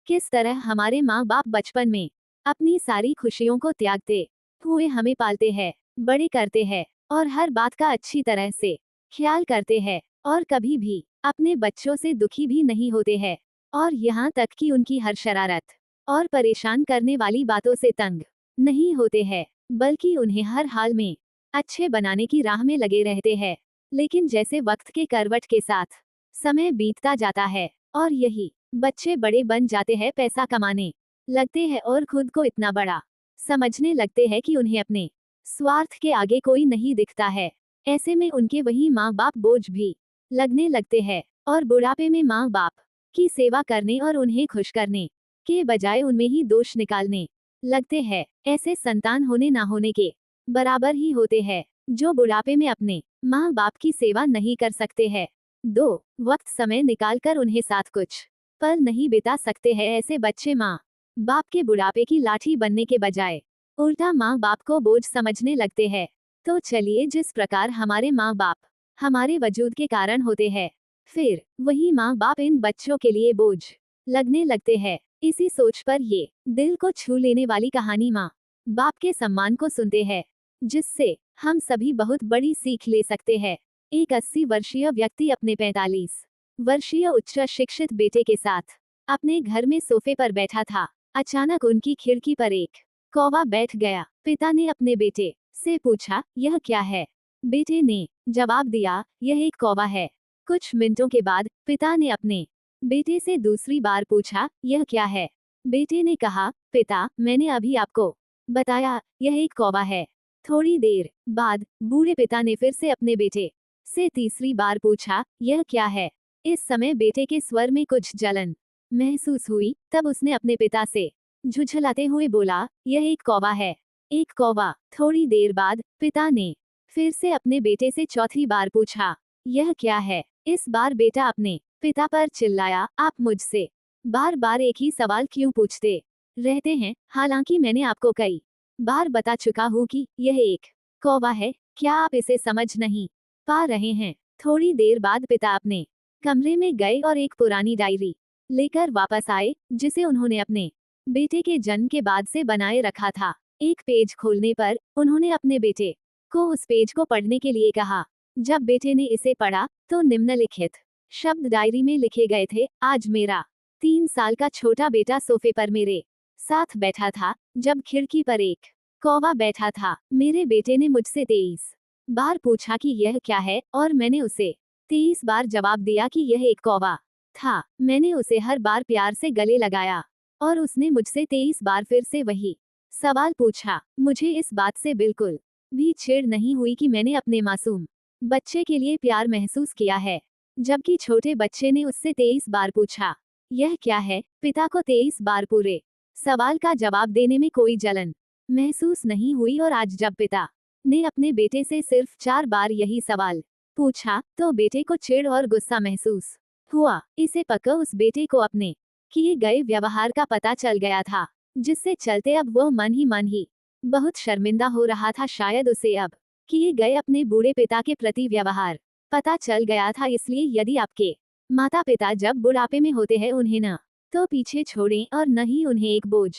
किस तरह हमारे माँ बाप बचपन में अपनी सारी खुशियों को त्यागते हुए हमें पालते हैं, बड़े करते हैं और हर बात का अच्छी तरह से ख्याल करते हैं और कभी भी अपने बच्चों से दुखी भी नहीं होते हैं और यहाँ तक कि उनकी हर शरारत और परेशान करने वाली बातों से तंग नहीं होते हैं, बल्कि उन्हें हर हाल में अच्छे बनाने की राह में लगे रहते हैं। लेकिन जैसे वक्त के करवट के साथ समय बीतता जाता है और यही बच्चे बड़े बन जाते हैं, पैसा कमाने लगते हैं और खुद को इतना बड़ा समझने लगते हैं कि उन्हें अपने स्वार्थ के आगे कोई नहीं दिखता है। ऐसे में उनके वही माँ बाप बोझ भी लगने लगते हैं और बुढ़ापे में माँ बाप की सेवा करने और उन्हें खुश करने के बजाय उनमें ही दोष निकालने लगते हैं। ऐसे संतान होने ना होने के बराबर ही होते हैं, जो बुढ़ापे में अपने माँ बाप की सेवा नहीं कर सकते हैं। 2 वक्त समय निकालकर उन्हें साथ कुछ पल नहीं बिता सकते हैं। ऐसे बच्चे माँ बाप के बुढ़ापे की लाठी बनने के बजाय उल्टा माँ बाप को बोझ समझने लगते हैं। तो चलिए, जिस प्रकार हमारे माँ बाप हमारे वजूद के कारण होते हैं, फिर वही माँ बाप इन बच्चों के लिए बोझ लगने लगते हैं। इसी सोच पर ये दिल को छू लेने वाली कहानी माँ बाप के सम्मान को सुनते हैं, जिससे हम सभी बहुत बड़ी सीख ले सकते हैं। एक 80 वर्षीय व्यक्ति अपने 45 वर्षीय उच्च शिक्षित बेटे के साथ अपने घर में सोफे पर बैठा था। अचानक उनकी खिड़की पर एक कौवा बैठ गया। पिता ने अपने बेटे से पूछा, यह क्या है? बेटे ने जवाब दिया, यह एक कौवा है। कुछ मिनटों के बाद पिता ने अपने बेटे से दूसरी बार पूछा, यह क्या है? बेटे ने कहा, पिता, मैंने अभी आपको बताया, यह एक कौवा है। थोड़ी देर बाद बूढ़े पिता ने फिर से अपने बेटे से तीसरी बार पूछा, यह क्या है? इस समय बेटे के स्वर में कुछ जलन महसूस हुई। तब उसने अपने पिता से झुझलाते हुए बोला, यह एक कौवा है। एक कौवा। थोड़ी देर बाद पिता ने फिर से अपने बेटे से चौथी बार पूछा, यह क्या है? इस बार बेटा अपने पिता पर चिल्लाया, आप मुझसे बार बार एक ही सवाल क्यों पूछते रहते हैं? हालांकि मैंने आपको कई बार बता चुका हूँ कि यह एक कौवा है। क्या आप इसे समझ नहीं पा रहे हैं? थोड़ी देर बाद पिता अपने कमरे में गए और एक पुरानी डायरी लेकर वापस आए, जिसे उन्होंने अपने बेटे के जन्म के बाद से बनाए रखा था। एक पेज खोलने पर उन्होंने अपने बेटे को उस पेज को पढ़ने के लिए कहा। जब बेटे ने इसे पढ़ा तो निम्नलिखित शब्द डायरी में लिखे गए थे, आज मेरा 3 साल का छोटा बेटा सोफे पर मेरे साथ बैठा था जब खिड़की पर एक कौवा बैठा था। मेरे बेटे ने मुझसे 23 बार पूछा कि यह क्या है और मैंने उसे 23 बार जवाब दिया कि यह एक कौवा था। मैंने उसे हर बार प्यार से गले लगाया और उसने मुझसे 23 बार फिर से वही सवाल पूछा। मुझे इस बात से बिल्कुल भी चिढ़ नहीं हुई कि मैंने अपने मासूम बच्चे के लिए प्यार महसूस किया है, जबकि छोटे बच्चे ने उससे 23 बार पूछा, यह क्या है? पिता को 23 बार पूरे सवाल का जवाब देने में कोई जलन महसूस नहीं हुई और आज जब पिता ने अपने बेटे से सिर्फ 4 बार यही सवाल पूछा तो बेटे को चिढ़ और गुस्सा महसूस हुआ। इसे पक्का उस बेटे को अपने किए गए व्यवहार का पता चल गया था, जिससे चलते अब वह मन ही बहुत शर्मिंदा हो रहा था। शायद उसे अब किए गए अपने बूढ़े पिता के प्रति व्यवहार पता चल गया था। इसलिए यदि आपके माता पिता जब बुढ़ापे में होते हैं, उन्हें न तो पीछे छोड़ें और न ही उन्हें एक बोझ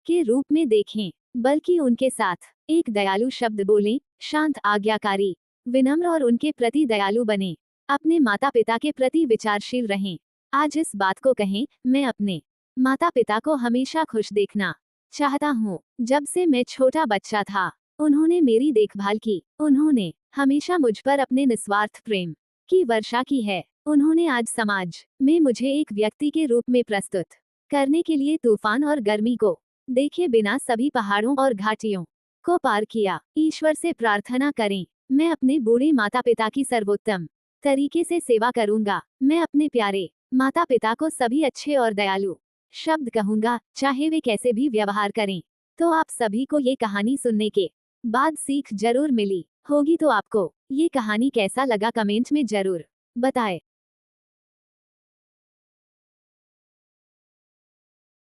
के रूप में देखें, बल्कि उनके साथ एक दयालु शब्द बोलें, शांत, आज्ञाकारी, विनम्र और उनके प्रति दयालु बने। अपने माता पिता के प्रति विचारशील रहें। आज इस बात को कहें, मैं अपने माता पिता को हमेशा खुश देखना चाहता हूँ। जब से मैं छोटा बच्चा था, उन्होंने मेरी देखभाल की। उन्होंने हमेशा मुझ पर अपने निस्वार्थ प्रेम की वर्षा की है। उन्होंने आज समाज में मुझे एक व्यक्ति के रूप में प्रस्तुत करने के लिए तूफान और गर्मी को देखे बिना सभी पहाड़ों और घाटियों को पार किया। ईश्वर से प्रार्थना करें, मैं अपने बूढ़े माता पिता की सर्वोत्तम तरीके से सेवा करूंगा। मैं अपने प्यारे माता पिता को सभी अच्छे और दयालु शब्द कहूंगा, चाहे वे कैसे भी व्यवहार करें। तो आप सभी को ये कहानी सुनने के बाद सीख जरूर मिली होगी। तो आपको ये कहानी कैसा लगा कमेंट में जरूर बताएं।